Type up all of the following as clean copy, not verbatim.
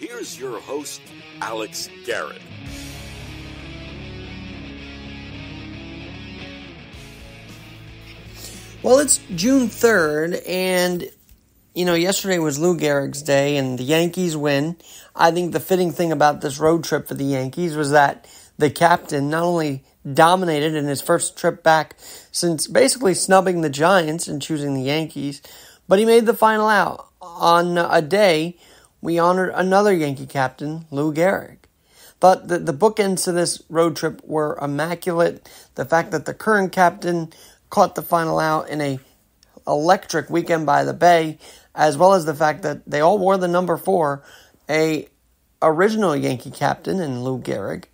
here's your host, Alex Garrett. Well, it's June 3rd, and, yesterday was Lou Gehrig's day, and the Yankees win. I think the fitting thing about this road trip for the Yankees was that the captain not only dominated in his first trip back since basically snubbing the Giants and choosing the Yankees, but he made the final out. On a day, we honored another Yankee captain, Lou Gehrig. But the bookends to this road trip were immaculate. The fact that the current captain caught the final out in a electric weekend by the Bay, as well as the fact that they all wore the number 4, a original Yankee captain in Lou Gehrig.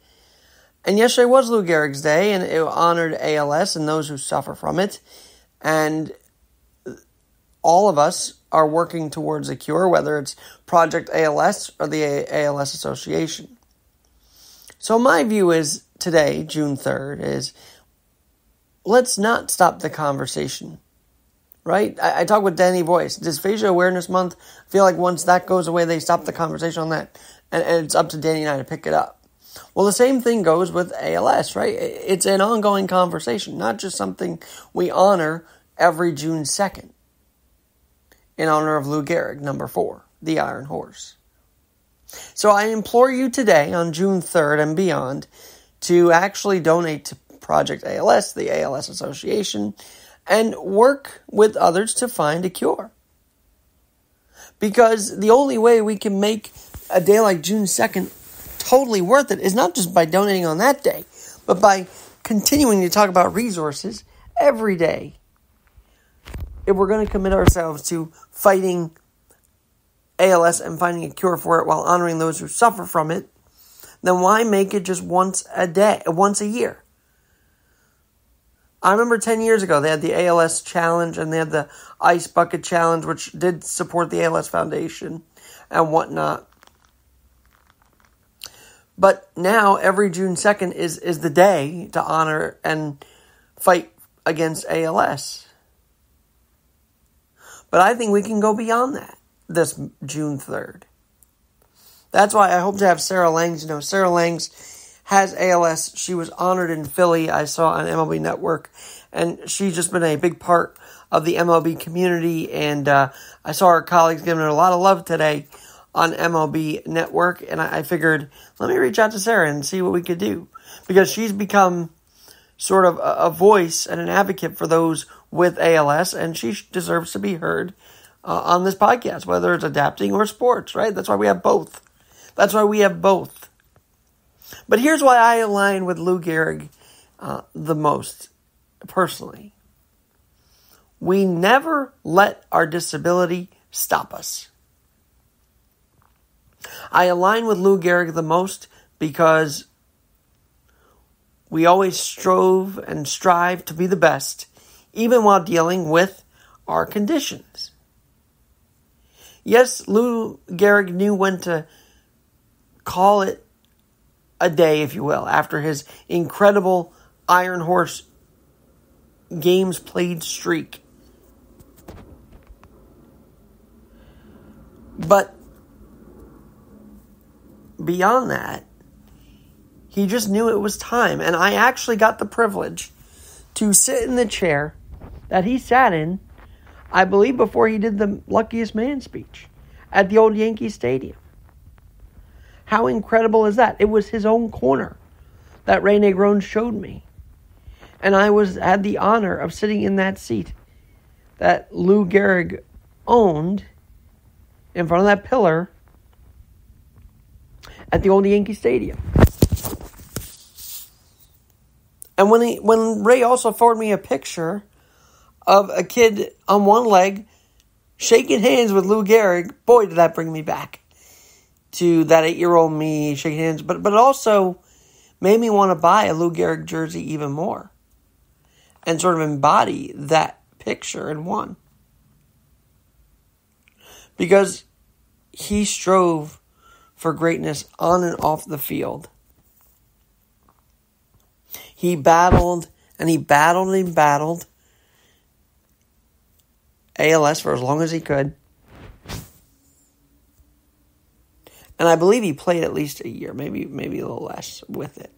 And yesterday was Lou Gehrig's day, and it honored ALS and those who suffer from it. And all of us are working towards a cure, whether it's Project ALS or the ALS Association. So my view is today, June 3rd, is let's not stop the conversation, right? I talk with Danny Boyce. Dysphagia Awareness Month, I feel like once that goes away, they stop the conversation on that, and it's up to Danny and I to pick it up. Well, the same thing goes with ALS, right? It's an ongoing conversation, not just something we honor every June 2nd in honor of Lou Gehrig, number 4, the Iron Horse. So I implore you today, on June 3rd and beyond, to actually donate to Project ALS, the ALS Association, and work with others to find a cure. Because the only way we can make a day like June 2nd totally worth it is not just by donating on that day, but by continuing to talk about resources every day. If we're going to commit ourselves to fighting ALS and finding a cure for it while honoring those who suffer from it, then why make it just once a year? I remember 10 years ago, they had the ALS Challenge and they had the Ice Bucket Challenge, which did support the ALS Foundation and whatnot. But now, every June 2nd is the day to honor and fight against ALS. But I think we can go beyond that this June 3rd. That's why I hope to have Sarah Langs. Sarah Langs has ALS. She was honored in Philly, I saw on MLB Network, and she's just been a big part of the MLB community, and I saw her colleagues giving her a lot of love today on MLB Network, and I figured, let me reach out to Sarah and see what we could do, because she's become sort of a voice and an advocate for those with ALS, and she deserves to be heard on this podcast, whether it's adapting or sports, right? That's why we have both. But here's why I align with Lou Gehrig the most, personally. We never let our disability stop us. I align with Lou Gehrig the most because we always strove and strive to be the best, even while dealing with our conditions. Yes, Lou Gehrig knew when to call it a day, if you will, after his incredible Iron Horse games played streak. But beyond that, he just knew it was time. And I actually got the privilege to sit in the chair that he sat in, I believe, before he did the Luckiest Man speech at the old Yankee Stadium. How incredible is that? It was his own corner that Ray Negron showed me. And I had the honor of sitting in that seat that Lou Gehrig owned in front of that pillar at the old Yankee Stadium. And when Ray also forwarded me a picture of a kid on one leg shaking hands with Lou Gehrig, boy, did that bring me back to that 8-year-old me shaking hands. But it also made me want to buy a Lou Gehrig jersey even more and sort of embody that picture in one. Because he strove for greatness on and off the field. He battled and he battled and he battled ALS for as long as he could. And I believe he played at least a year, maybe a little less with it.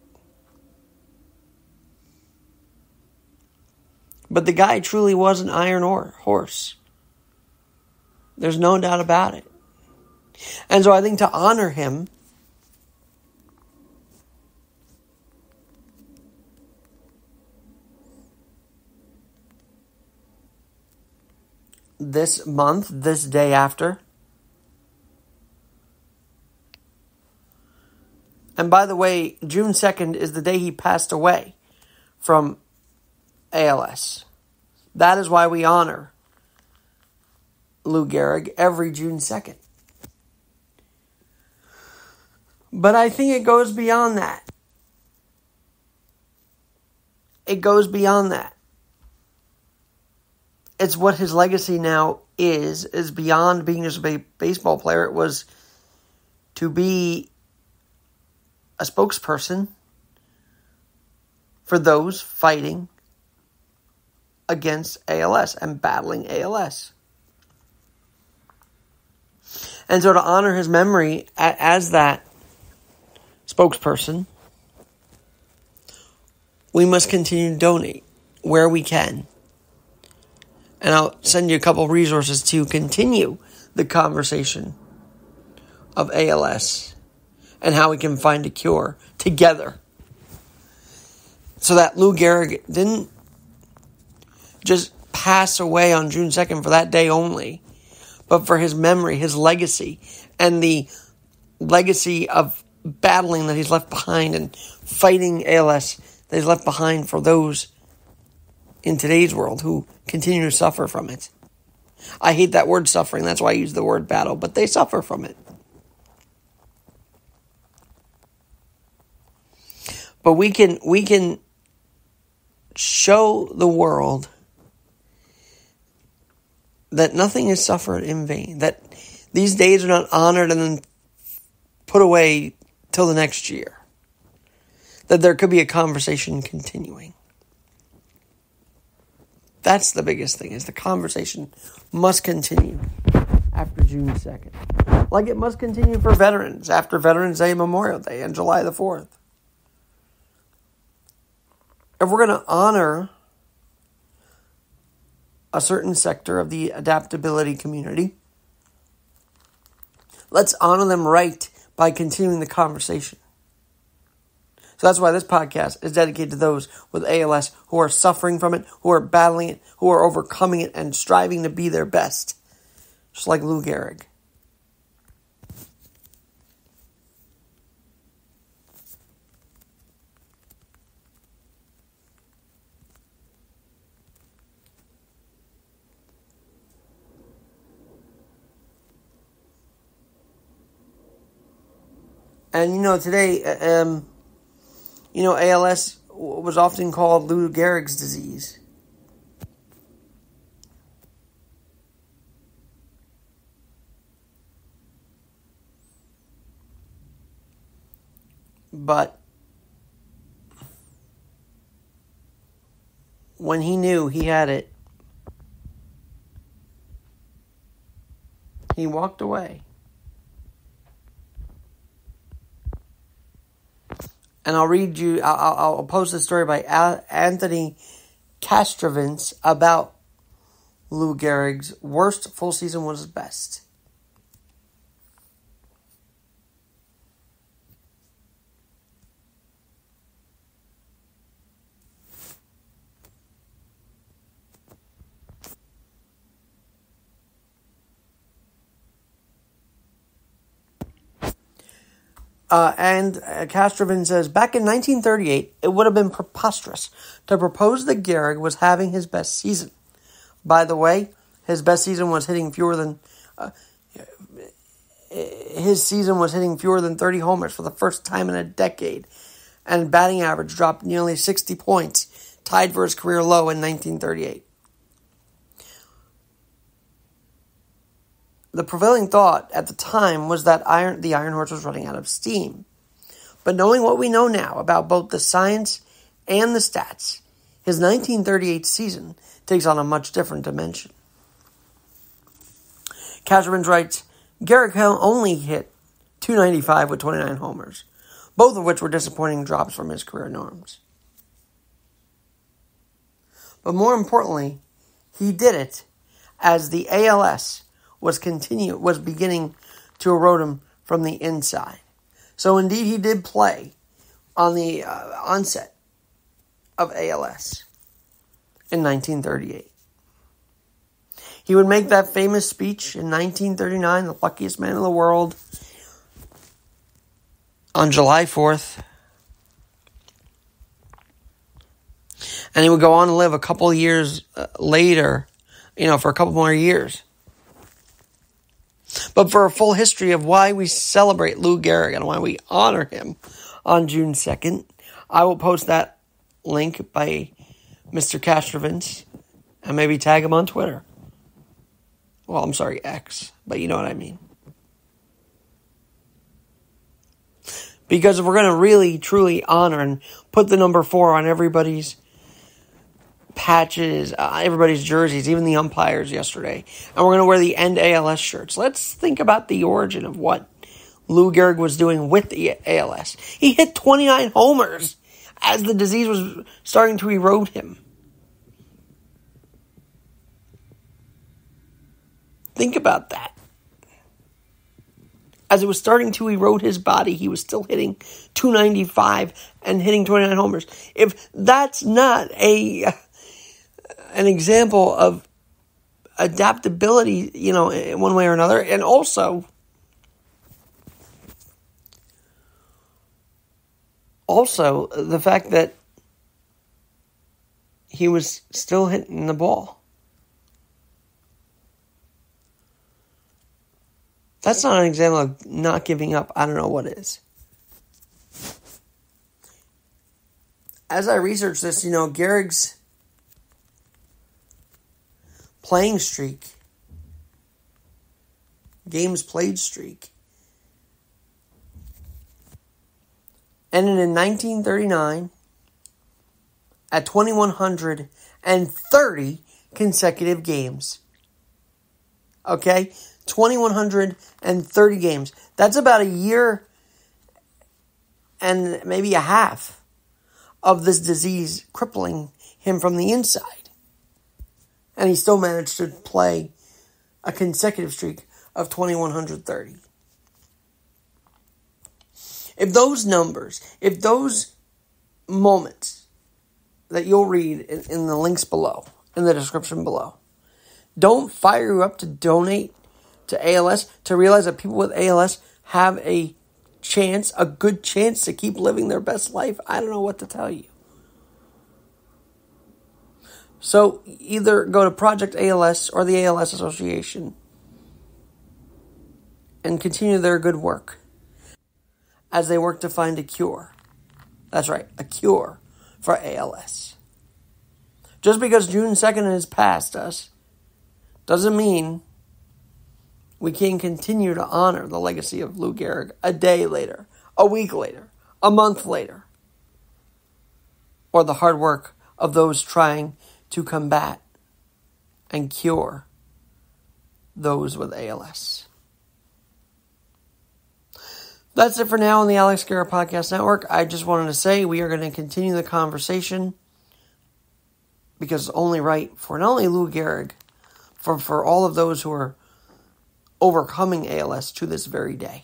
But the guy truly was an iron horse. There's no doubt about it. And so I think to honor him, this month, this day after. And by the way, June 2nd is the day he passed away from ALS. That is why we honor Lou Gehrig every June 2nd. But I think it goes beyond that. It goes beyond that. It's what his legacy now is beyond being just a baseball player. It was to be a spokesperson for those fighting against ALS and battling ALS. And so to honor his memory as that spokesperson, we must continue to donate where we can. And I'll send you a couple resources to continue the conversation of ALS and how we can find a cure together. So that Lou Gehrig didn't just pass away on June 2nd for that day only, but for his memory, his legacy, and the legacy of battling that he's left behind and fighting ALS that he's left behind for those in today's world who continue to suffer from it. I hate that word suffering, that's why I use the word battle, but they suffer from it. But we can show the world that nothing is suffered in vain, that these days are not honored and then put away till the next year, that there could be a conversation continuing. That's the biggest thing, is the conversation must continue after June 2nd. Like it must continue for veterans after Veterans Day, Memorial Day, and July the 4th. If we're going to honor a certain sector of the adaptability community, let's honor them right by continuing the conversation. So that's why this podcast is dedicated to those with ALS who are suffering from it, who are battling it, who are overcoming it and striving to be their best. Just like Lou Gehrig. And today, ALS was often called Lou Gehrig's disease. But when he knew he had it, he walked away. And I'll post a story by Anthony Castrovins about Lou Gehrig's worst full season was his best. And Castrovin says, back in 1938, it would have been preposterous to propose that Gehrig was having his best season. By the way, his best season was hitting fewer than 30 homers for the first time in a decade, and batting average dropped nearly 60 points, tied for his career low in 1938. The prevailing thought at the time was that the Iron Horse was running out of steam. But knowing what we know now about both the science and the stats, his 1938 season takes on a much different dimension. Castrovins writes, Gehrig only hit .295 with 29 homers, both of which were disappointing drops from his career norms. But more importantly, he did it as the ALS was beginning to erode him from the inside. So indeed, he did play on the onset of ALS in 1938. He would make that famous speech in 1939, the luckiest man in the world, on July 4th. And he would go on to live a couple of years later, for a couple more years. But for a full history of why we celebrate Lou Gehrig and why we honor him on June 2nd, I will post that link by Mr. Castrovins and maybe tag him on Twitter. Well, I'm sorry, X, but you know what I mean. Because if we're going to really, truly honor and put the number 4 on everybody's patches, everybody's jerseys, even the umpires yesterday, and we're going to wear the End ALS shirts, let's think about the origin of what Lou Gehrig was doing with the ALS. He hit 29 homers as the disease was starting to erode him. Think about that. As it was starting to erode his body, he was still hitting .295 and hitting 29 homers. If that's not an example of adaptability, in one way or another, and also the fact that he was still hitting the ball. That's not an example of not giving up. I don't know what is. As I researched this, Gehrig's playing streak, games played streak, ended in 1939 at 2,130 consecutive games. Okay? 2,130 games. That's about a year and maybe a half of this disease crippling him from the inside. And he still managed to play a consecutive streak of 2,130. If those numbers, if those moments that you'll read in the links below, in the description below, don't fire you up to donate to ALS, to realize that people with ALS have a good chance to keep living their best life, I don't know what to tell you. So either go to Project ALS or the ALS Association and continue their good work as they work to find a cure. That's right, a cure for ALS. Just because June 2nd has passed us doesn't mean we can continue to honor the legacy of Lou Gehrig a day later, a week later, a month later, or the hard work of those trying to combat and cure those with ALS. That's it for now on the Alex Garrett Podcast Network. I just wanted to say we are going to continue the conversation because it's only right for not only Lou Gehrig, for all of those who are overcoming ALS to this very day.